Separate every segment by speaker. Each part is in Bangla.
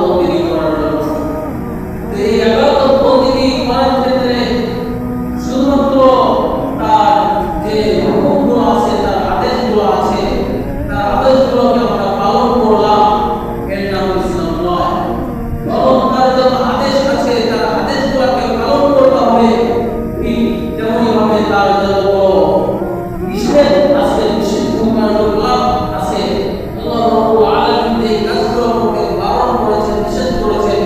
Speaker 1: বন্দেগী করার জন্য। এই ইবাদত বন্দেগী করার ক্ষেত্রে শুধুমাত্র তার যে হুকুমগুলো আছে, তার আদেশগুলো আছে, তার আদেশগুলোকে আমরা পালন করলাম, এর নাম ইসলাম নয়। বরং তার যত আদেশ আছে, তার আদেশগুলোকে পালন করতে হবে। ঠিক তেমনইভাবে তার যত নিষেধ আছে, নিষিদ্ধ কার্যগুলো আছে, আল্লাহ রাব্বুল আলামিন এই কাজগুলোকে বারণ করেছেন, নিষেধ করেছেন,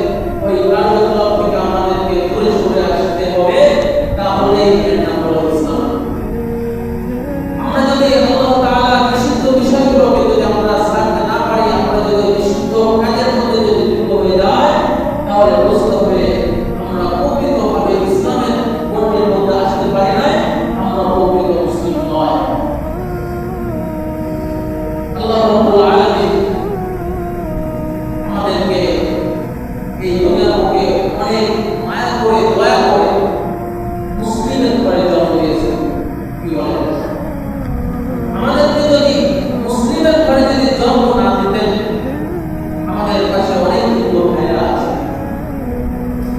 Speaker 1: ওই কার্যগুলো থেকে আমাদেরকে দূরে সরে আসতে হবে। তাহলে এর নাম হলো ইসলাম। আমরা যদি আল্লাহ তাআলা নিষিদ্ধ বিষয়গুলোকে যদি আমরা ছাড়তে না পারি, আমরা যদি নিষিদ্ধ কাজের মধ্যে যদি লিপ্ত হয়ে যাই, তাহলে বুঝতে হবে আমরা প্রকৃতভাবে ইসলামের গণ্ডির মধ্যে আসতে পারি নাই, আমরা প্রকৃত মুসলিম নয়। আল্লাহ রাব্বুল আলামিন আমাদেরকে এই দুনিয়ার বুকে অনেক মায়া করে, দয়া করে মুসলিমের ঘরে জন্ম দিয়েছেন। কি বলেন? আমাদেরকে যদি মুসলিমের ঘরে যদি জন্ম না দিতেন, আমাদের কাছে অনেক হিন্দু ভাইরা আছে,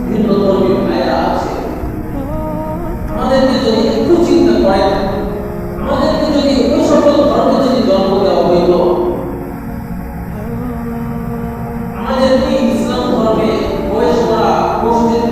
Speaker 1: ভিন্ন ধর্মীয় ভাইরা আছে, আমাদেরকে যদি একটু চিন্তা করেন, আমাদেরকে যদি ওই সকল ধর্মে যদি জন্ম দেওয়া হইত, আমাদেরকে ইসলাম ধর্মে প্রবেশ করা, মসজিদ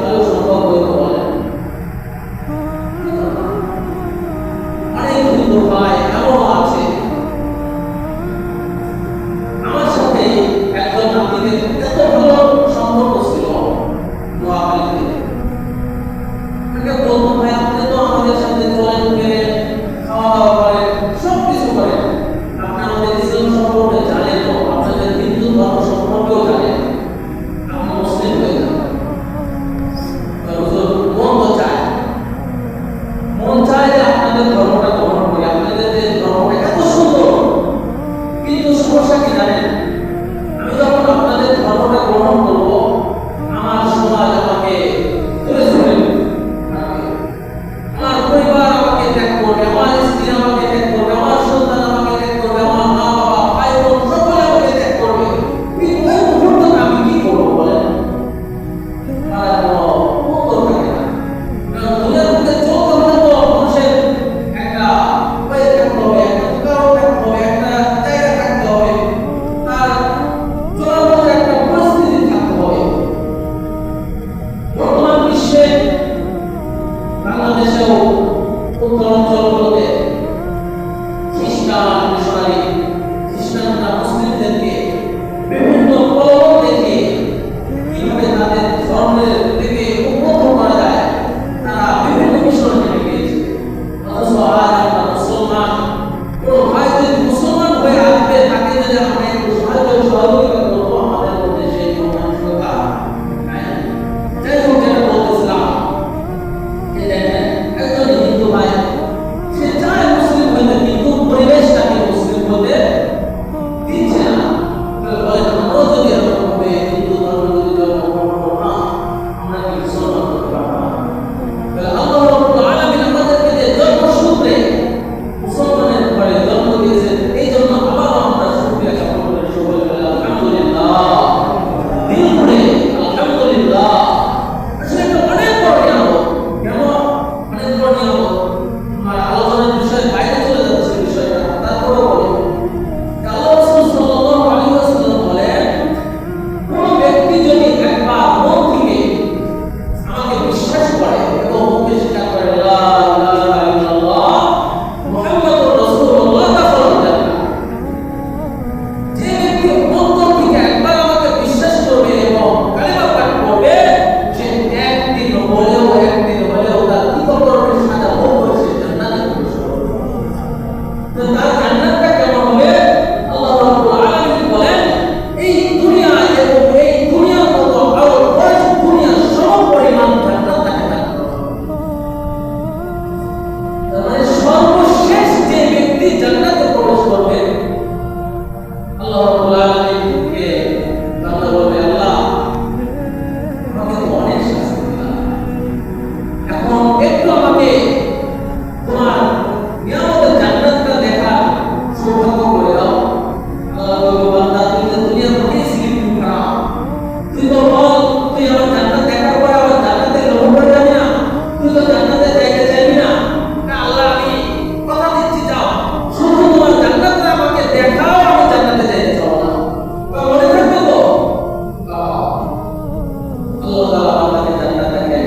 Speaker 1: আল্লাহ তাআলা বান্দাকে জান্নাত দেখায়।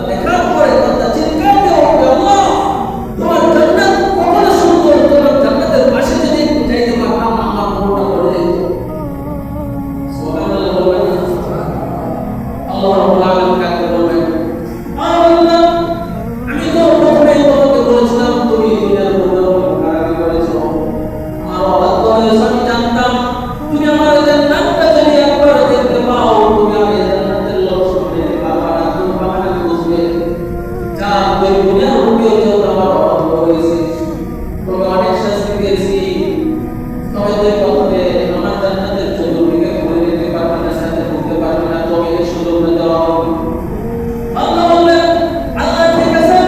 Speaker 1: দেখার পরে বান্দা চিৎকার দিয়ে বলবে, আল্লাহ তোমার জান্নাত কত সুন্দর, তোমার জান্নাতের পাশে যদি একটু যাইতে পারতাম আমার মনটা ভরে যেত। সুবহানাল্লাহ বলবেন না? আল্লাহ রাব্বুল আলামিন কাকে বলবেন, আল্লাহ আমি তো প্রথমেই তোমাকে বলেছিলাম তুমি দুনিয়ার মধ্যে খারাপি করেছো, আমার অবাধ্য হয়েছে, আমি জানতাম তুমি আমার জান্নাতটা যদি একবার দেখতে পাও তুমি আমার জান্নাতের লোক শুনতে পারবা না, তুমি পাবা না বুঝবে। যা ওই দুনিয়ার রূপেও যে আমার অবাধ্য হয়েছে, তোমাকে অনেক শাস্তি দিয়েছি, তবে তুই প্রথমে আমার জান্নাতের চতুর্দিকে ঘুরে যেতে পারবে না, সাথে ঘুরতে পারবে না, তবে এই সুযোগটা দেওয়া হবে। আল্লাহ বললেন, আল্লাহ ঠিক আছে,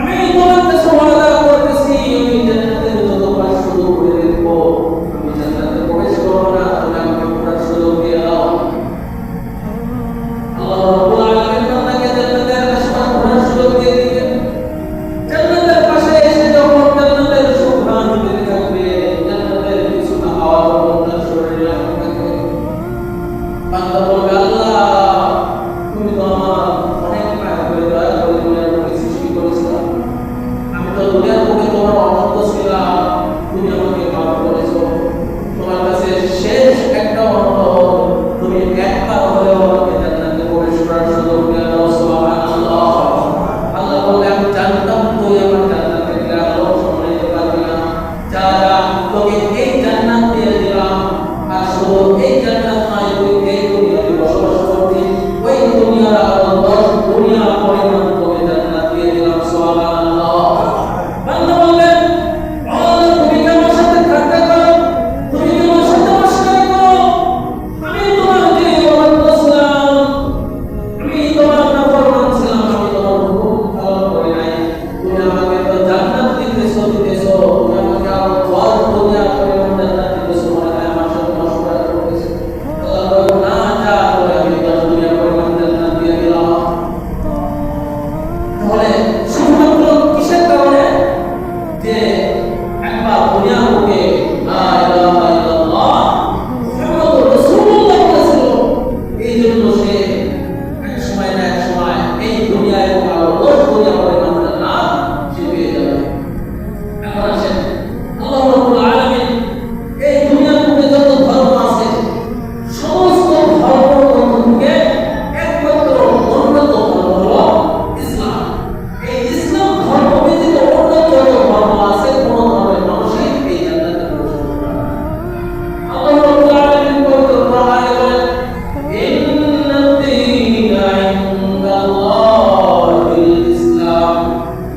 Speaker 1: আমি তোমার কাছে ওয়াদা করতেছি আমি জান্নাতের যত পাঁচ সুযোগ করে দেখবো, আমি জান্নাতে প্রবেশ করবো না, তুমি আমাকে পুরো সুযোগ দিয়ে দাও। আল্লাহ রাব্বুল আলামিন বান্দাকে জান্নাতের আশপাশ ঘোরার সুযোগ দিয়ে দিবেন। জান্নাতের পাশে এসে যখন জান্নাতের সুঘ্রাণ পেতে থাকবে, জান্নাতের কিছুটা আওয়াজ বান্দার শরীরে লাগতে থাকবে, বান্দা বলবে, আল্লাহ তুমি তো আমার অনেক মায়া করে দয়া করে দুনিয়ার বুকে সৃষ্টি করেছিলাম, আমি তো দুনিয়ার বুকে তোমার অনন্ত ছিলাম, তুমি আমাকে মাফ করেছো, তোমার কাছে শেষ একটা অনুরোধ, তুমি একবার হলেও আমাকে জান্নাতে প্রবেশ করার সুযোগ দিয়ে দাও। সুবহানাল্লাহ। আল্লাহ বলে, আমি জানতাম তুই আমার জান্নাতে গেলে আলো সামলাতে পারবি না, যা যা তোকে এই জান্নাত দিয়ে দিলাম, আর শুধু এই জান্নাত নয়, তুই এই দুনিয়াতে বসবাস করবি, ওই দুনিয়ার আরো 10 দুনিয়া পরিমাণ তোকে জান্নাত দিয়ে দিলাম। সুবহানাল্লাহ। বান্দা বলবেন, আল্লাহ তুমি কি আমার সাথে ঠাট্টা করো, তুমি কি আমার সাথে মস্করা করো, আমি তোমার যে অবাধ্য ছিলাম, আমি তোমার নাফরমান ছিলাম, আমি তোমার হুকুম পালন করি নাই, তুমি আমাকে তো জান্নাত দিতেছো, তুমি আমাকে আরো 10 দুনিয়া পরিমাণ জান্নাত দিতেছো, মনে হয় আমার সাথে মস্করা করতেছো। আল্লাহ বলে, না যা করে আমি 10 দুনিয়া পরিমাণ জান্নাত দিয়ে দিলাম। তাহলে শুধুমাত্র কিসের কারণে, যে একবার দুনিয়ার বুকে লা ইলাহা ইল্লাল্লাহ মুহাম্মাদুর রাসূলুল্লাহ বলেছিল, এই জন্য সে এক সময় না এক সময় এই দুনিয়ায় আরো 10 দুনিয়া পরিমাণ জান্নাত সে পেয়ে যাবে। এখন আসেন, আল্লাহ রাব্বুল আলামিন এই দুনিয়ার বুকে যত ধর্ম আছে সমস্ত ধর্মের মধ্য থেকে একমাত্র উন্নত ধর্ম হলো ইসলাম। এই ইসলাম ধর্ম ব্যতীত অন্য যত ধর্ম আছে কোন ধর্মের মানুষই এই জান্নাতে প্রবেশ করতে পারবে না। আল্লাহ রাব্বুল আলামিন পবিত্র কোরআনে বলেন, ইন্নাদ-দীনা ইনদাল্লাহিল ইসলাম,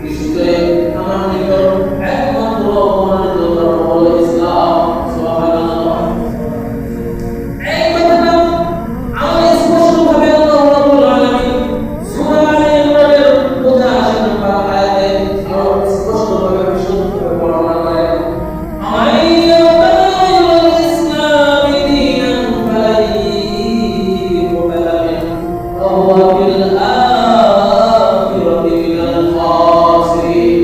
Speaker 1: নিশ্চয় আমার নিকট একমাত্র মনোনীত ধর্ম হলো ইসলাম। সুবহানাল্লাহ। এই কথাটা আমরা স্পষ্টভাবে আল্লাহ রাব্বুল আলামিন সূরা আলে ইমরানের 85 নম্বর আয়াতে আরো স্পষ্টভাবে বিশুদ্ধভাবে বর্ণনা করেন, আইয়াতাল ইসলাম দীনান ফালাই মুবালা ওয়া হুয়া ফিল আখিরাতি মিনাল খাসিরিন।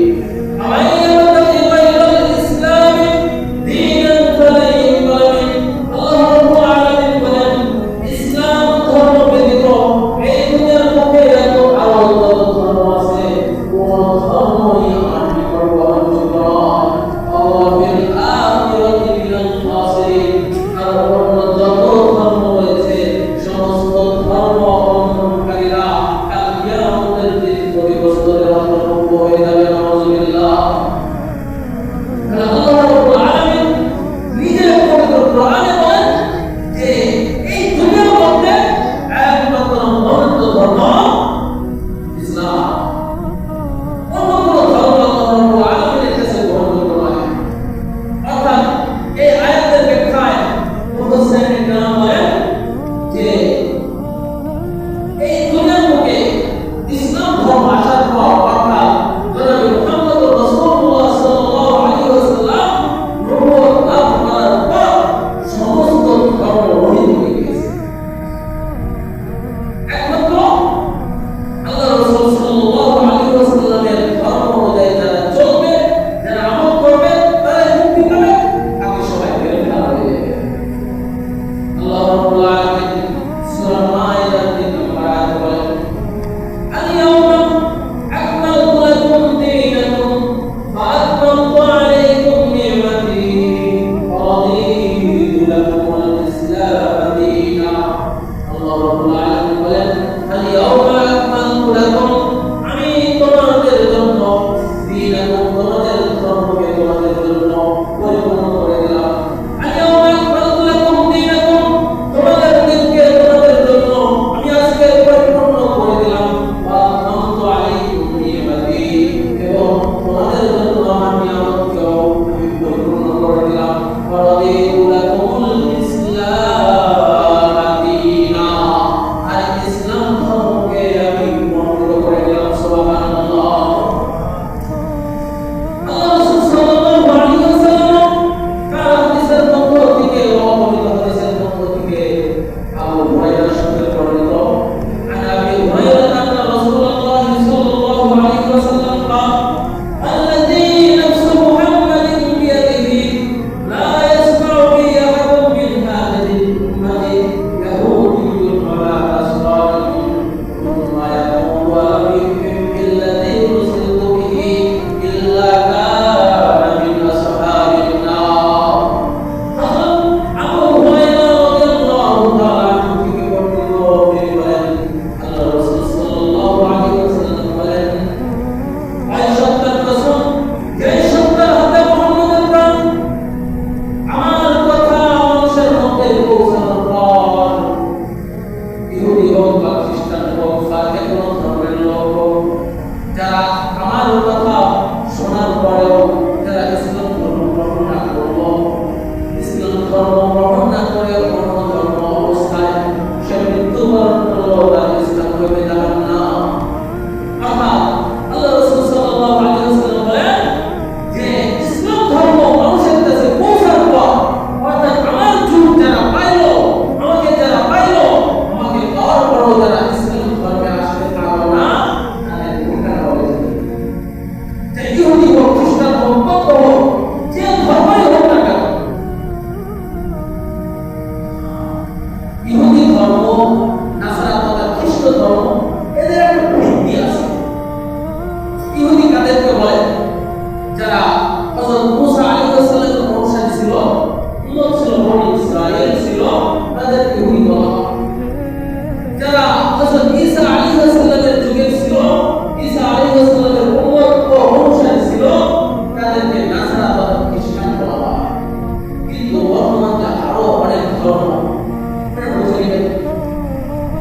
Speaker 1: আইয়াতাল ইসলাম দীনান ফালাই মুবালা। আল্লাহ রাব্বুল আলামিন বলেন, ইসলাম ধর্ম ব্যতীত এই দুনিয়ার বুকে যত আরো যত ধর্ম আছে কোন ধর্মই আমার নিকট গ্রহণযোগ্য নয়। ওয়া ফিল আখিরাতি মিনাল খাসিরিন। আর অন্য যত ধর্ম রয়েছে সমস্ত ধর্ম অবলম্বনকারীরা কাল কিয়ামতের দিন ক্ষতিগ্রস্তদের অন্তর্ভুক্ত হয়ে যাবে। নাউযুবিল্লাহ। আল্লাহ রাব্বুল আলামিন নিজে পবিত্র কোরআনে বলেন যে এই দুনিয়ার মধ্যে একমাত্র মনোনীত ধর্ম ইসলাম, অন্য কোনো ধর্ম আল্লাহ রাব্বুল আলামিনের কাছে গ্রহণযোগ্য নয়। অর্থাৎ এই আয়াতের ব্যাখ্যায় মুফাসসিরিন কেরাম বলেন যে এই আলামিন বলেন, আল-ইয়াউমা আকমালতু লাকুম, আমি তোমাদের জন্য দীনাকুম, তোমাদের ধর্মকে তোমাদের জন্য পরিপূর্ণ করে দিলাম। আল-ইয়াউমা আকমালতু লাকুম দীনাকুম, তোমাদের দিনকে তোমাদের জন্য আমি আজকে পরিপূর্ণ করে দিলাম। ওয়া আতমামতু আলাইকুম নি'মাতি, এবং তোমাদের জন্য আমার নিয়ামতকেও আমি পরিপূর্ণ করে দিলাম। ওয়া রাদিতু লাকুমুল ইসলাম দীনা, আর ইসলাম ধর্মকে আমি মনোনীত করে দিলাম। সুবহানাল্লাহ। আল্লাহ রাসূল সাল্লাল্লাহু আলাইহি ওয়াসাল্লাম কার হাদিসের পক্ষ থেকে অবহিত হাদিসের পক্ষ থেকে আবু হুরায়রা সূত্রে বর্ণিত, আন আবি হুরায়রা আন্না রাসূলুল্লাহ সাল্লাল্লাহু আলাইহি ওয়াসাল্লাম قال الذي نفس محمد بيده لا يسمع بي أحد من هذه الأمة يهودي ولا نصراني ثم يقول ولم يؤمن بالذي أرسلت به إلا كان من أصحاب النار. আবু হুরায়রা রাদিয়াল্লাহু তাআলা আনহু থেকে বর্ণিত তিনি বলেন, আল্লাহ রাসূল সাল্লাল্লাহু আলাইহি ওয়াসাল্লাম বলেন, আয় সত্তার কসম, যে সত্তার হাতে মুহাম্মদের প্রাণ, আমার কথা মানুষের মধ্যে পৌঁছানোর পর ইহুদি হোক বা খ্রিস্টান হোক বা যে কোনো ধর্মের লোক হোক, যারা আমার কথা শোনার পরেও যারা ইসলাম ধর্ম গ্রহণ না করলো, ইসলাম ধর্ম গ্রহণ না করে অন্য ধর্ম অবস্থায় সে মৃত্যুবরণ করলো, তার ইসলাম হইবে জাহান্নাম। অর্থাৎ আল্লাহ রাসূল সাল্লাল্লাহু আলাইহি ওয়াসাল্লাম বলেন যে ইসলাম ধর্ম মানুষের কাছে পৌঁছার পর, অর্থাৎ আমার যুগ যারা পাইলো, আমাকে যারা পাইলো, আমাকে পাওয়ার পরও যারা ইসলাম ধর্মে আসতে পারলো না, তাদের ঠিকানা হবে যে ইহুদি হোক, খ্রিস্টান হোক, বৌদ্ধ হোক, যে ধর্মই হোক না কেন, ইহুদি ধর্ম, নাসারা তথা খ্রিস্ট ধর্ম, এদের একটা ভিত্তি আছে। ইহুদি কাদেরকে বলে? যারা হযরত মুসা আলাইহিস সালামের অনুসারী ছিল, উম্মত ছিল, বনি ইসরাঈল ছিল, তাদের ইহুদি বলা হয়। যারা হযরত ঈসা আলাইহিস সালামের যুগে ছিল, ঈসা আলাইহিস সালামের উম্মত ও অনুসারী ছিল, তাদেরকে নাসারা বা খ্রিস্টান বলা হয়। কিন্তু বর্তমান যে আরো অনেক ধর্ম, এটা বুঝে নেবেন,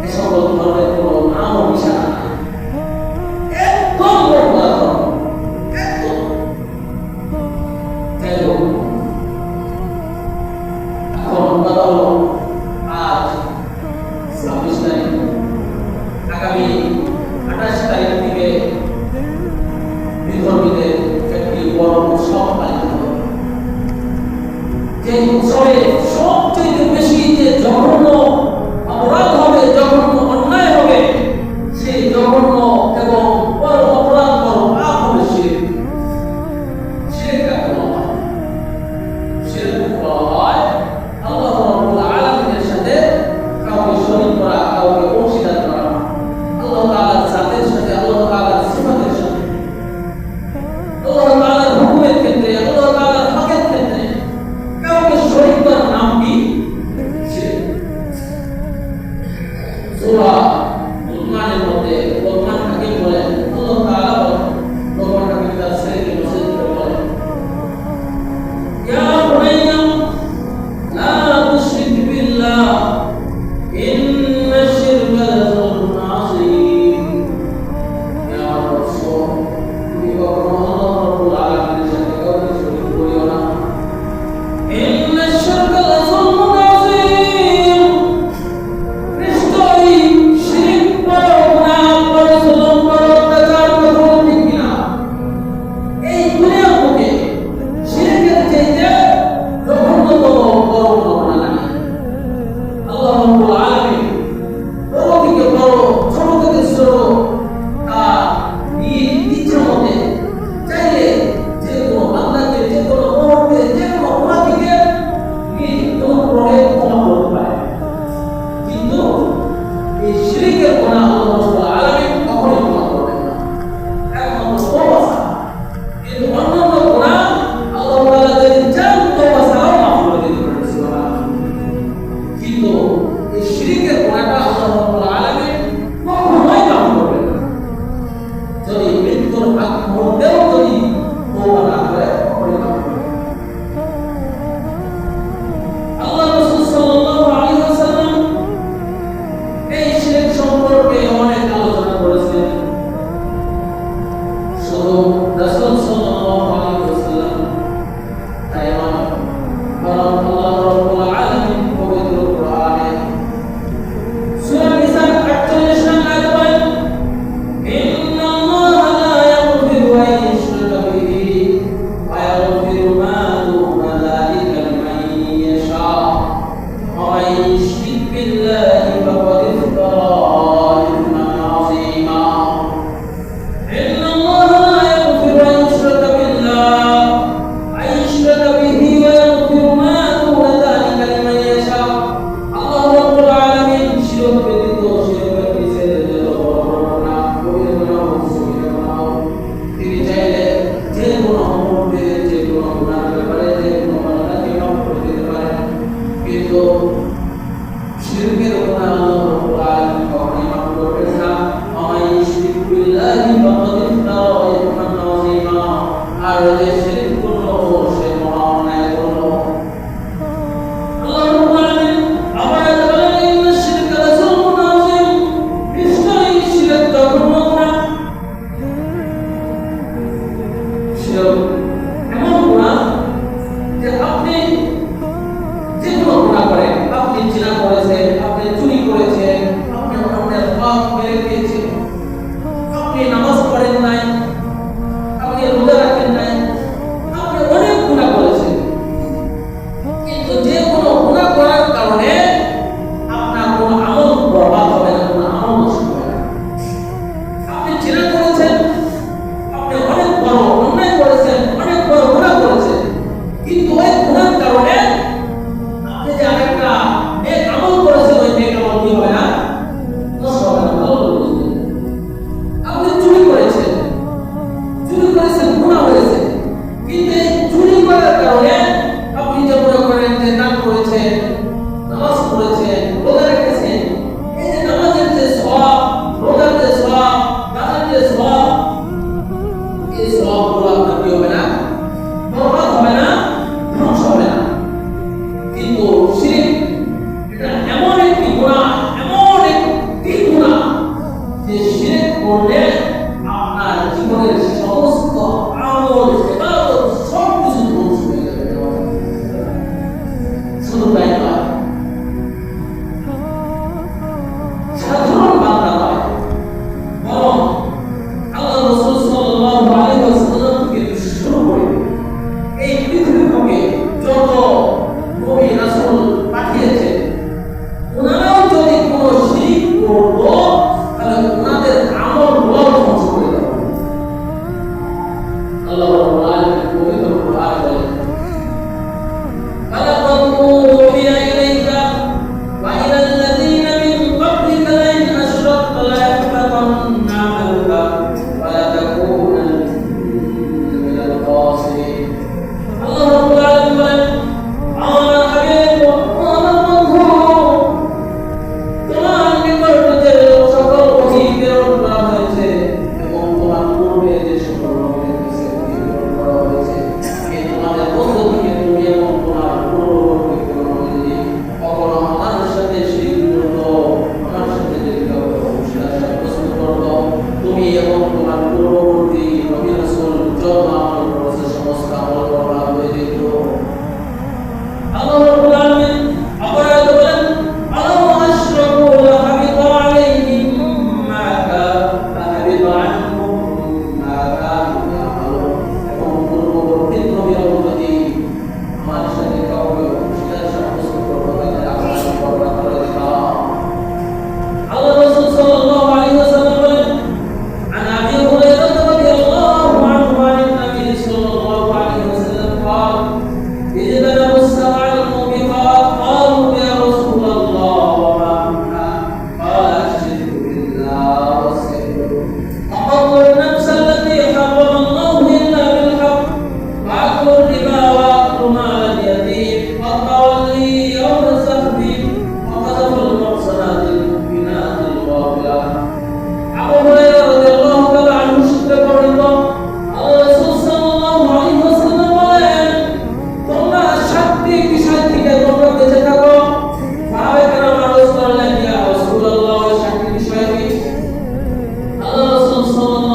Speaker 1: এই সকল ধর্মের কোনো নাম ও নিশানা নাই। একদম বর্বর ধর্ম, একদম। যাই হোক, এখন কথা হলো আজ 26 তারিখ, আগামী 28 তারিখ থেকে বিধর্মীদের একটি বড় উৎসব পালিত হবে। যে উৎসবে সবচেয়ে বেশি যে জঘন্য অপরাধ হবে, জঘন্য অন্যায় হবে, সেই জঘন্য এবং বড় অপরাধ, বড় পাপ হবে শিরক। শিরক কাকে বলা হয়? শিরক বলা হয় আল্লাহ রাব্বুল আলামিনের সাথে কাউকে শরীক করা, কাউকে অংশীদার করা, আল্লাহ তাআলার জাতের সাথে, আল্লাহ তাআলার সিফাতের সাথে, আল্লাহ তাআলার হুকুমের ক্ষেত্রে, আল্লাহ তাআলার হকের ক্ষেত্রে কাউকে শরীক করার নাম কি? শিরক। সূরা লুকমানের মধ্যে লোকমান হাকিম বলেন, আল্লাহ তাআলা বলেন, লোকমান হাকিম তার ছেলেকে নসিহত করে বলেন, ইয়া বুনাইয়া লা তুশরিক বিল্লাহ ইন্নাশ শিরকা লাযুলমুন আযীম। ইয়া রাসূল, তুমি কখনো আল্লাহ রাব্বুল আলামিনের সাথে কাউকে শরীক করিও না। ইন্নাশ শিরকা লাযুলমুন আযীম, নিশ্চয়ই শিরক বড় গুনাহ,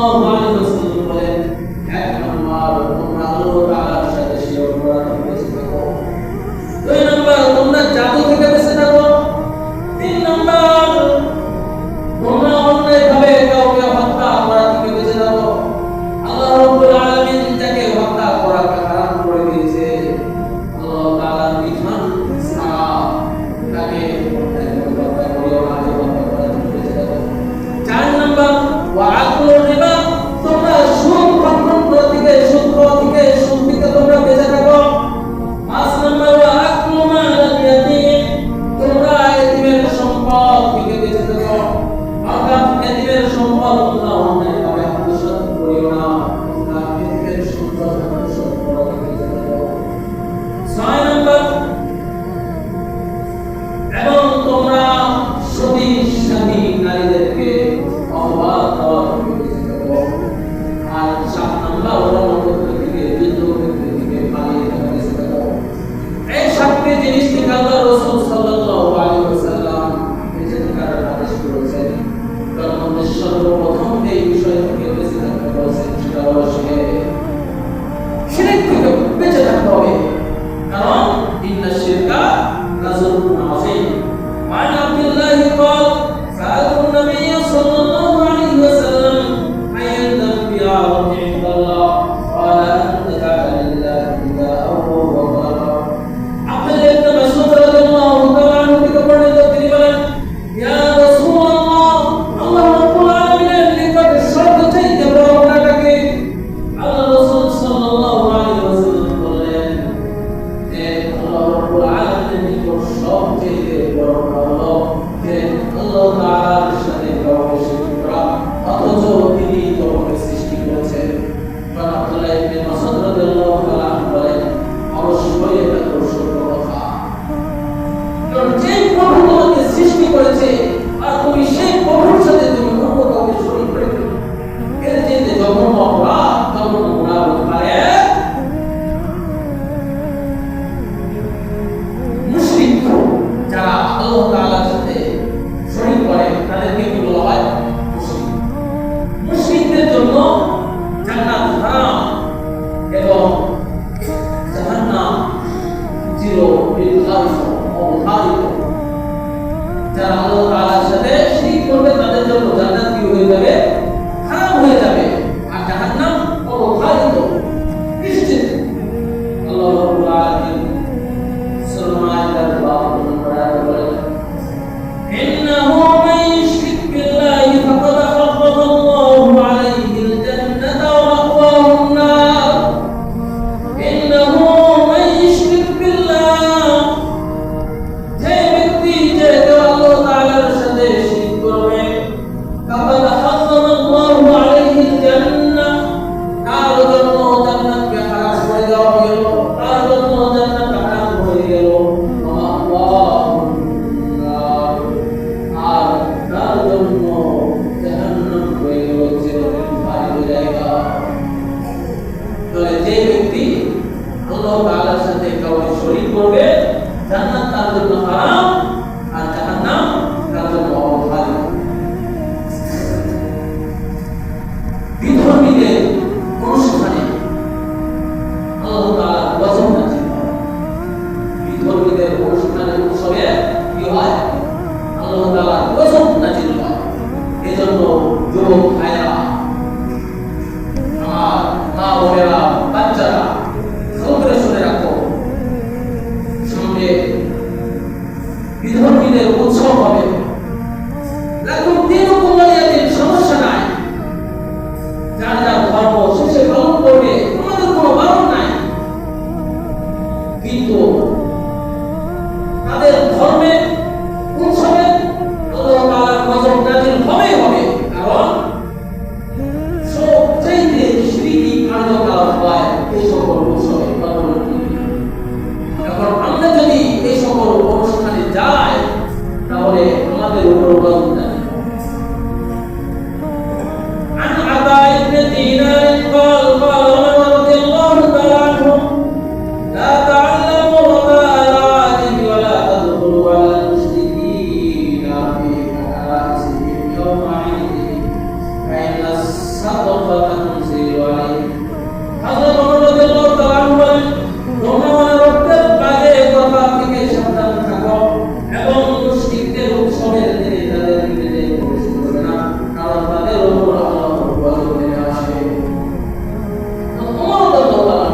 Speaker 1: সাল্লাল্লাহু আলাইহি ওয়াসাল্লাম বলেন, এক নম্বর তোমরা আল্লাহ তাআলার সাথে শিরক করা থেকে বেঁচে থাকো, দুই নম্বর তোমরা জাদু থেকে বেঁচে থাকো, তিন নম্বর তোমরা অন্যায়ভাবে কাউকে হত্যা করা থেকে বেঁচে থাকো। আল্লাহ রাব্বুল আলামিন যাকে হত্যা করাকে হারাম করে দিয়েছে, আল্লাহ তাআলার বিধান ছাড়া তাকে হত্যা করিও না, হত্যা করা থেকে বেঁচে থাকো। চার নম্বর ওয়া আকুলুর রিবা, তোমরা সুদ ভক্ষণ করা থেকে, সুদ খাওয়া থেকে, সুদ থেকে তোমরা বেঁচে থাকো। পাঁচ নম্বর ওয়া আকলু মালাল ইয়াতীম, তোমরা এতিমের সম্পদ থেকে বেঁচে থাকো, অর্থাৎ এতিমের সম্পদ তোমরা অন্যায়ভাবে আত্মসাৎ করিও না, তোমরা এতিমের সম্পদ আত্মসাৎ করা থেকে বেঁচে থাকো। ছয় নম্বর এবং তোমরা সতী স্বামী নারীদেরকে অপবাদ দেওয়া থেকে বেঁচে থাকো। আর সাত নম্বর রণক্ষেত্র থেকে, যুদ্ধক্ষেত্র থেকে পালিয়ে থাকা বেঁচে থাকো। এই সাতটি জিনিস থেকে আল্লাহ রাসূল সাল্লাল্লাহু আলাইহি ওয়াসাল্লাম বেঁচে থাকার আদেশ করেছেন। তার মধ্যে সর্বপ্রথম এই বিষয় থেকে বেঁচে থাকতে বলেছেন, সেটা হলো শিরক থেকে বেঁচে থাকতে হবে, কারণ ইন্না শিরকা লাযুলমুন আযীম। وعن عبد الله قال سألت النبي صلى الله عليه وسلم أي الذنب أعظم عند الله قال أن تجعل لله ندا وهو خلقك। عبد الله بن مسعود رضي الله تعالى عنه থেকে বর্ণিত, তিনি বলেন, ইয়া রাসূলুল্লাহ, আল্লাহ রাব্বুল আলামিনের নিকট সবচেয়ে বড় গুনাহটা কি? আল্লাহ রাসূল সাল্লাল্লাহু আলাইহি ওয়াসাল্লাম বললেন যে আল্লাহ রাব্বুল আলামিনের নিকট সবচেয়ে বড় গুনাহ হলো যে আল্লাহ তাআলার সাথে কাউকে শিরক করা, অথচ তিনি তোমাকে সৃষ্টি করেছেন। কারণ আব্দুল্লাহ ইবনে মাসউদ রাদিয়াল্লাহু তাআলা আনহু বলেন, অবশ্যই এটা তো সত্য কথা, কারণ যে প্রভু তোমাকে সৃষ্টি করেছে আর তুমি সেই প্রভুর সাথে তুমি অন্য কাউকে শরীক করে ফেলো, এর যে জঘন্য অপরাধ, জঘন্য গুনাহ হতে পারে। মুশরিক যারা আল্লাহ তাআলার সাথে শরীক করে তাদেরকে কি বলা হয়? মুশরিক। মুশরিকদের জন্য জান্নাত হারাম এবং জাহান্নাম চিরনির্ধারিত, অবধারিত। যারা আল্লাহ তাআলার সাথে শিরক করবে তাদের জন্য জান্নাত কি হয়ে যাবে? হারাম হয়ে যাবে, আর জাহান্নাম অবধারিত, নিশ্চিত। আল্লাহ রাব্বুল আলামিন সূরা মাইদার 52 নম্বর আয়াতে বলেন, ইন্নাহু মান ইউশরিক বিল্লাহি ফাকাদ হারাম আল্লাহু আলাইহিল জান্নাতা ওয়া মাওয়াহুন নার। ইন্নাহু মান ইউশরিক বিল্লাহ, যে ব্যক্তি যে আল্লাহ তাআলার সাথে শিরক করবে, ফাকাদ হারাম আল্লাহু আলাইহিল জান্নাহ, তার জন্য জান্নাতকে হারাম করে দেওয়া হলো, তার জন্য জান্নাত হারাম হয়ে গেল। আর তার জন্য জাহান্নাম হয়ে গেল চিরনির্ধারিত জায়গা। তাহলে যে ব্যক্তি আল্লাহ তাআলার সাথে কাউকে শরীক করবে, জান্নাত তার জন্য হারাম আর জাহান্নাম তার জন্য অবধারিত। বিধর্মীদের অনুষ্ঠানে আল্লাহ তাআলা গজব নাযিল হয়। বিধর্মীদের অনুষ্ঠানে, উৎসবে কি হয়? আল্লাহ তাআলা গজব নাযিল হয়। এজন্য যুবক ভাইরা, আমার মা বোনেরা, বাচ্চারা সতরে শুনে রাখো, সামনে বিধর্মীদের উৎসব হবে। লাকুম দীনুকুম ওয়ালিয়া দীন, সমস্যা নাই, যার যার ধর্ম শেষে পালন করবে, আমাদের কোনো বারণ নাই। কিন্তু তাদের ধর্মে উৎসবে আল্লাহ তাআলার গজব নাযিল হবেই হবে, কারণ সবচেয়ে শিরকি কার্যকলাপ হয় এই সকল উৎসবে। এখন আমরা যদি এই সকল অনুষ্ঠানে যাই, তাহলে আমাদের উপর গজব নাযিল হবে। عن عطاء بن دينار قال قال عمر رضي الله تعالى عنه لا تعلموا رضاء العاجم ولا تدخلوا على المشركين في مكاسبهم يوم عيدهم فإن সাল্লাল্লাহু আলাইহি হযরত ওমর রাদিয়াল্লাহু তাআলা বলেন, তোমরা অন্যের বাজে কথা থেকে সাবধান থাকো এবং মুশরিকদের উৎসবের দিনে তাদের দিনে প্রবেশ করবে না, কারণ তাদের উপর আল্লাহর গজব নেমে আসে। ওমর রাদিয়াল্লাহু তাআলা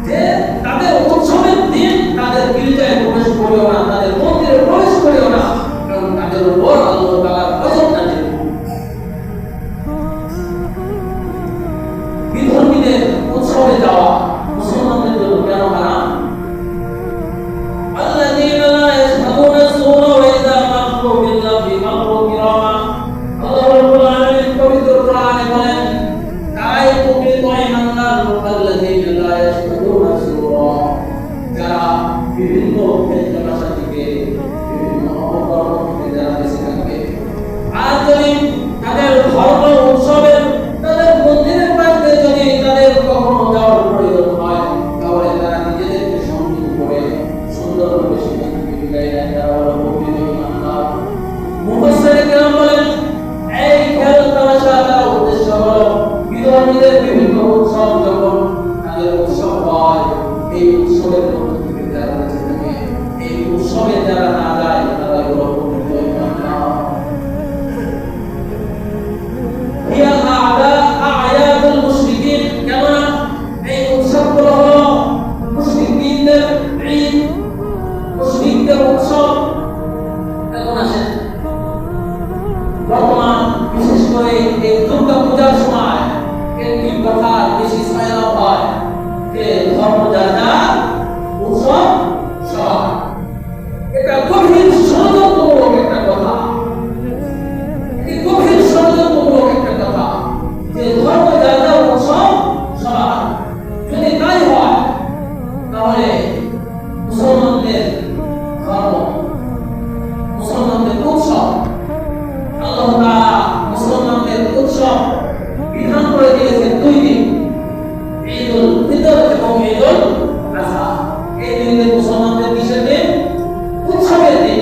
Speaker 1: যে তাদের উৎসবের দিন তাদের গির্জায় প্রবেশ করিও না, তাদের মন্দিরে প্রবেশ করিও না, কারণ তাদের উপর আল্লাহ তাআলার গজব নাযিল হবে। বিধর্মীদের উৎসবে যাওয়া মুসলমানদের জন্য কেন হারাম? আল্লাযীনা লা ইয়াশহাদুনা সুরা ওয়া ইযা মাররু বিল-লাগহি মাররু কিরামা। আল্লাহ রাব্বুল আলামিন পবিত্র কোরআনে বলেন, তাই প্রকৃত ঈমানদার লোক আল্লাযীনা লা ইয়াশহাদুনা সুরা, যারা বিভিন্ন ভাষা থেকে বিভিন্ন অপকর্ম থেকে যারা বেঁচে থাকবে। আর যদি তাদের ধর্ম উৎসবের তাদের মন্দিরের পাশে যদি তাদের কখনো যাওয়ার প্রয়োজন হয়, তাহলে তারা নিজেদেরকে সংযত করে সুন্দরভাবে সেখান থেকে বিদায় নেয়। তারা হলো প্রকৃত ঈমানদার। মুফাসসির কেরাম বলেন, এই খেল তামাশা তার উদ্দেশ্য হলো বিধর্মীদের বিভিন্ন উৎসব যখন তাদের উৎসব হয়, এই উৎসবের মধ্যে থেকে যারা বেঁচে থাকে, এই উৎসবে যারা না যায় তারা হলো প্রকৃত ঈমানদার। হিয়া আয়াতুল মুশরিকিন, কেননা এই উৎসবগুলো হলো মুশরিকদের ঈদ, মুশরিকদের উৎসব। এখন আসেন বর্তমান বিশেষ করে এই দুর্গা পূজার সময় একটি কথা বেশি ছায়া হয় যে ধর্ম যার যার উৎসব সবার। এটা গভীর ষড়যন্ত্রমূলক একটা কথা, গভীর ষড়যন্ত্রমূলক একটা কথা যে ধর্ম যার যার উৎসব সবার। যদি তাই হয় তাহলে মুসলমানদের ধর্ম, মুসলমানদের উৎসব, আল্লাহ তাআলা মুসলমানদের উৎসব বিধান করে দিয়েছেন দুই দিন, ঈদুল ফিতর এবং ঈদুল আযহা। এই দুই দিন মুসলমানদের কিসের দিন? উৎসবের দিন।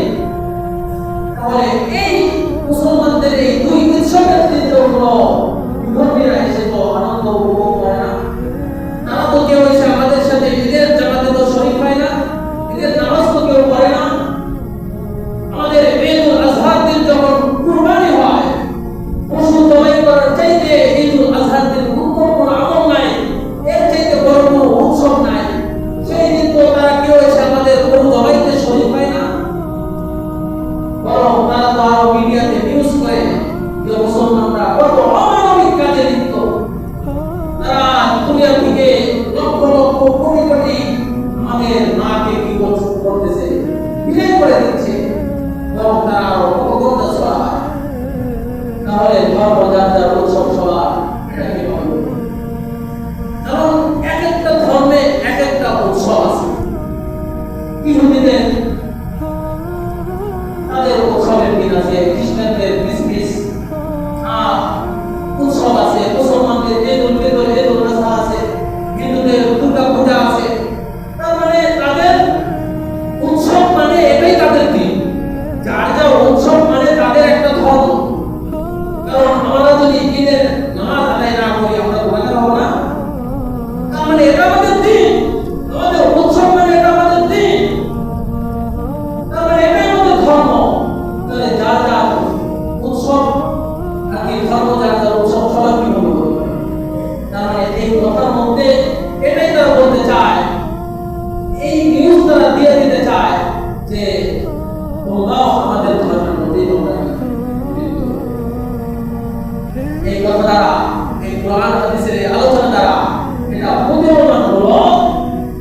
Speaker 1: তাহলে এই মুসলমানদের এই দুই উৎসবের দিনগুলো বিধর্মীরা এসে তো আনন্দ উপভোগ করে না। তারা তো কেউ এসে আমাদের সাথে ঈদের জামাতে তো শরীক হয় না, ঈদের নামাজ তো কেউ পড়ে না। আমাদের ঈদুল আযহার দিন যখন কুরবানি হয়, পশু জবাই করার চাইতে ঈদুল আযহার দিন উত্তম কোনো আমল নাই, এর চাইতে বড় কোনো উৎসব নাই। সেই দিন তো তারা কেউ এসে আমাদের গরু জবাইতে শরীক হয় না, বরং তারা তো আরো মিডিয়াতে নিউজ করে যে মুসলমানরা কত অমানবিক কাজে লিপ্ত। তারা দুনিয়া থেকে লক্ষ লক্ষ কোটি কোটি আমাদের মাকে কি করতেছে, বিদায় করে দিচ্ছে, এবং তারা আরো কত ছড়ায়। তাহলে ধর্ম যার যার উৎসব সবার, এটা কি হবে? কারণ এক একটা ধর্মে এক একটা উৎসব আছে। ইহুদিদের তাদের উৎসবের দিন আছে, খ্রিস্টানদের ক্রিসমাস উৎসব আছে, মুসলমানদের ঈদুল ফিতর ঈদুল আযহা আছে, হিন্দুদের দুর্গা পূজা আছে। তার মানে তাদের উৎসব মানে এটাই তাদের দিন, যার যা উৎসব মানে তাদের একটা ধর্ম। কারণ আমরা যদি ঈদের নামাজ আদায় না করি আমরা গুনাহগার হব না? তার মানে এটা আমাদের দিন, আমাদের উৎসব মানে এটা আমাদের দিন, তার মানে এটাই আমাদের ধর্ম। তাহলে যার যার উৎসব আর কি ধর্ম, যার যার উৎসব সবার কি হবে? তার মানে এই কথার মধ্যে এটাই তারা বলতে চায়, এই নিউজ তারা দিয়ে দিতে চায় যে তোমরাও আমাদের ধর্মের মধ্যে তোমরা। এই কথা দ্বারা, এই কোরআন হাদিসের এই আলোচনা দ্বারা এটা প্রতীয়মান হলো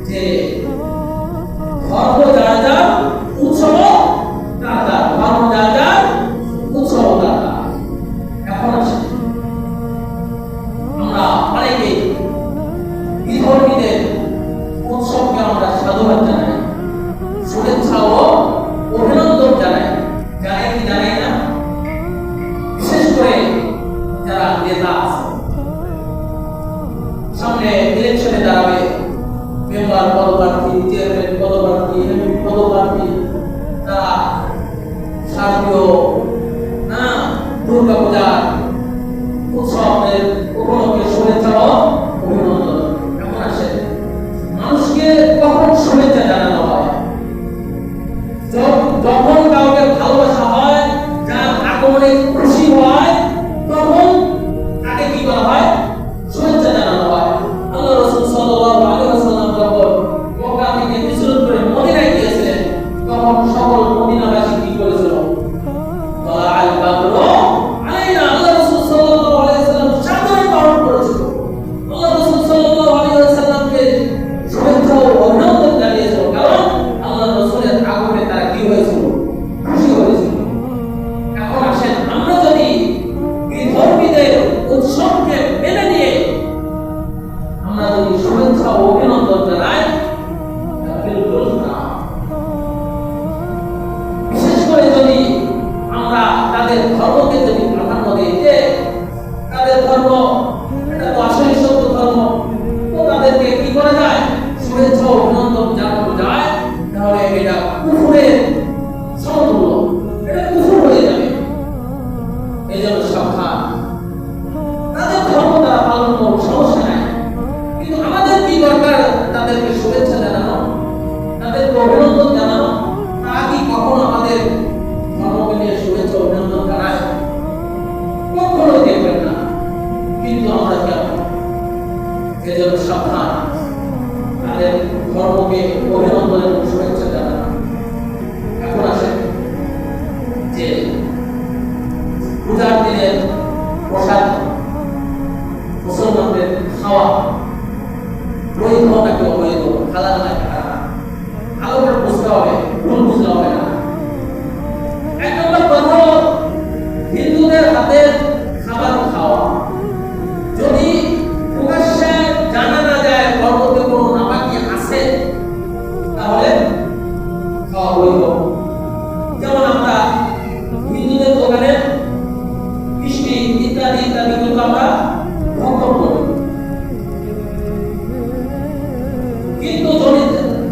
Speaker 1: যে ধর্ম যার যার উৎসব তার যার, ধর্ম যার যার উৎসব তার যার। এখন আসে আমরা অনেকেই বিধর্মীদের উৎসবকে আমরা সাধুবাদ জানাই, শুভেচ্ছা ও অভিনন্দন জানাই। জানাই কি জানাই না? বিশেষ করে যারা নেতা আছে, সামনে ইলেকশনে দাঁড়াবে, মেম্বার পদপ্রার্থী, চেয়ারম্যান পদপ্রার্থী, এমপি পদপ্রার্থী, তারা শারদীয় দুর্গা পূজার উৎসবের উপলক্ষে শুভেচ্ছা ও অভিনন্দন। এখন আসে মানুষকে কখন শুভেচ্ছা জানানো হয়? যখন কাউকে ভালোবাসা হয়, যার আগমনে খুশি হয়, তখন তাকে কি করা হয়? শুভেচ্ছা জানানো হয়। আল্লাহ রাসূল সাল্লাল্লাহু আলাইহি ওয়াসাল্লাম যখন মক্কা থেকে হিজরত করে মদিনায় গিয়েছিলেন, তখন সকল মদিনাবাসী কি করেছিল? তাআল বাদরু আলাইনা, আল্লাহ রাসূল সাল্লাল্লাহু আলাইহি ওয়াসাল্লাম সাদরে বরণ করেছিল। আল্লাহ রাসূল সাল্লাল্লাহু আলাইহি ওয়াসাল্লামকে শুভেচ্ছা ও অভিনন্দন জানিয়েছিল, কারণ আল্লাহ রাসূলের আগমনে তারা কি হয়েছিল? খুশি হয়েছিল। এখন আসেন, আমরা যদি বিধর্মীদের উৎসবকে মেনে নিয়ে আমরা যদি শুভেচ্ছা ও অভিনন্দন জানাই, বিলকুল না। বিশেষ করে যদি আমরা তাদের ধর্মকে যদি প্রাধান্য দিই, যে তাদের ধর্ম এটা তো আসলে সত্য ধর্ম, তো তাদেরকে কি করা যায়? শুভেচ্ছা ও অভিনন্দন জানানো যায়, তাহলে এটা কুফরের সমতুল্য, এটা কুফর হয়ে যাবে। এই জন্য সাবধান, তাদের ধর্ম তারা পালন করুক, সমস্যা নাই, কিন্তু আমাদের কি দরকার? তাদেরকে শুভেচ্ছা জানানো, তাদেরকে অভিনন্দন জানানো। তারা কি কখনো আমাদের ধর্মকে নিয়ে শুভেচ্ছা অভিনন্দন জানায়? কখনো দেখবেন না। কিন্তু আমরা কেমন? এজন্য সাবধান, তাদের ধর্মকে অভিনন্দন এবং শুভেচ্ছা জানানো। এখন আসে যে পূজার দিনের প্রসাদ মুসলমানদের খাওয়া বৈধ নাকি অবৈধ, হালাল নাকি হারাম, ভালো করে বুঝতে হবে, ভুল বুঝলে হবে না। এক নম্বর কথা, হিন্দুদের হাতের খাবার খাওয়া যদি প্রকাশ্যে জানা না যায় পরবর্তী কোনো নাপাকি আছে, তাহলে খাওয়া বৈধ। যেমন আমরা হিন্দুদের দোকানে মিষ্টি ইত্যাদি ইত্যাদি কিন্তু আমরা ভক্ষণ করি, কিন্তু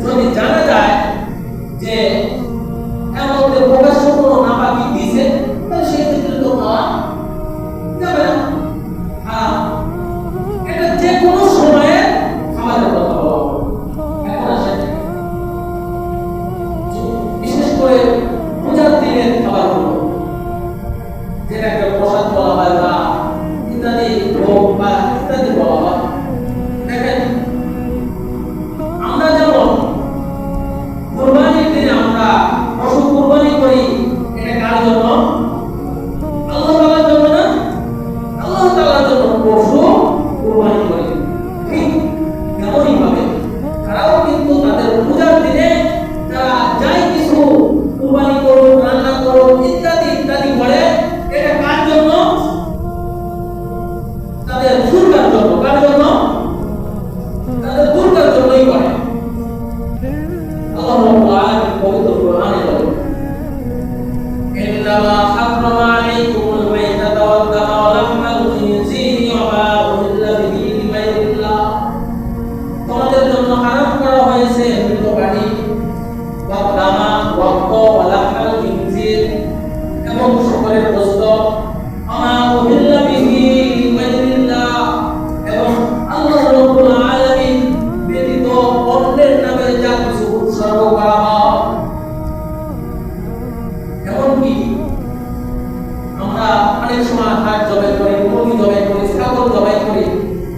Speaker 1: যদি জানা যায় যে এর মধ্যে প্রকাশ্য কোনো নাপাকি দিয়েছে, তাহলে সেই ক্ষেত্রে তো খাওয়া যাবে না। এটা যে কোনো সময়ে খাবারের কথা বলা হবে। এখন আসেন, বিশেষ করে পূজার দিনের খাবারগুলো, যেটাকে প্রসাদ বলা হয় বা ইত্যাদি ভোগ বা ইত্যাদি বলা হয়। দেখেন, আমরা যেমন কুরবানির দিনে আমরা পশু কুরবানি করি, এটা কার জন্য? আল্লাহ তাআলার জন্য না? আল্লাহ তাআলার জন্য পশু কুরবানি করি। ঠিক তেমনই ভাবে তারাও কিন্তু তাদের পূজার দিনে তারা যাই কিছু কুরবানি করুন, রান্না করুন, ইত্যাদি ইত্যাদি করে, এটা কার জন্য? তাদের দুর্গার জন্য। কার জন্য? তাদের দুর্গার জন্যই করে। আল্লাহ রাব্বুল আলামিন পবিত্র কোরআনে বলেন, ইন্নামা হারামা আলাইকুমুল মাইতাতা ওয়াদ দামা ওয়া লাহমাল খিনজিরি ওয়া মা উহিল্লা বিহি লিগাইরিল্লাহ, তোমাদের জন্য হারাম করা হয়েছে মৃত প্রাণী, ওয়াদ দামা, রক্ত, ওয়া লাহমাল খিনজির, এবং শুকরের গোশত, ওয়া মা উহিল্লা বিহি লিগাইরিল্লাহ, এবং আল্লাহ রাব্বুল আলামিন ব্যতীত অন্যের নামে যা কিছু উৎসর্গ করা হয়। এমনকি আমরা অনেক সময় হাট জবাই করি, মুরগি জবাই করি, ছাগল জবাই করি,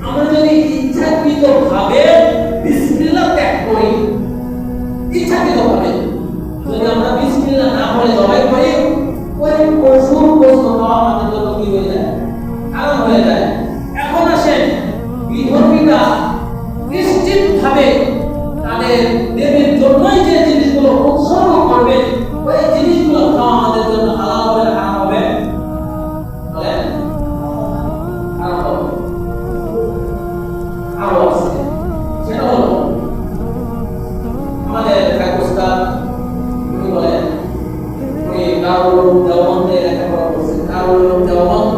Speaker 1: আমরা যদি ইচ্ছাকৃতভাবে বিসমিল্লাহ ত্যাগ করি, ইচ্ছাকৃতভাবে যদি আমরা বিসমিল্লাহ না বলে জবাই করি, ওই পশুর গোশত খাওয়া আমাদের জন্য কি হয়ে যায়? হারাম হয়ে যায়। এখন আসেন, বিধর্মীরা নিশ্চিতভাবে তাদের দেবীর জন্যই যে জিনিসগুলো উৎসর্গ করবে, ওই জিনিসগুলো খাওয়া আমাদের জন্য হালাল হবে না হারাম হবে? বলেন, হারাম হবে। আরো আছে, সেটা হলো আমাদের কাকুস্তা, উনি বলেন, উনি দারুল উলুম দেওবন্দে লেখাপড়া করছেন। দারুল উলুম দেওবন্দ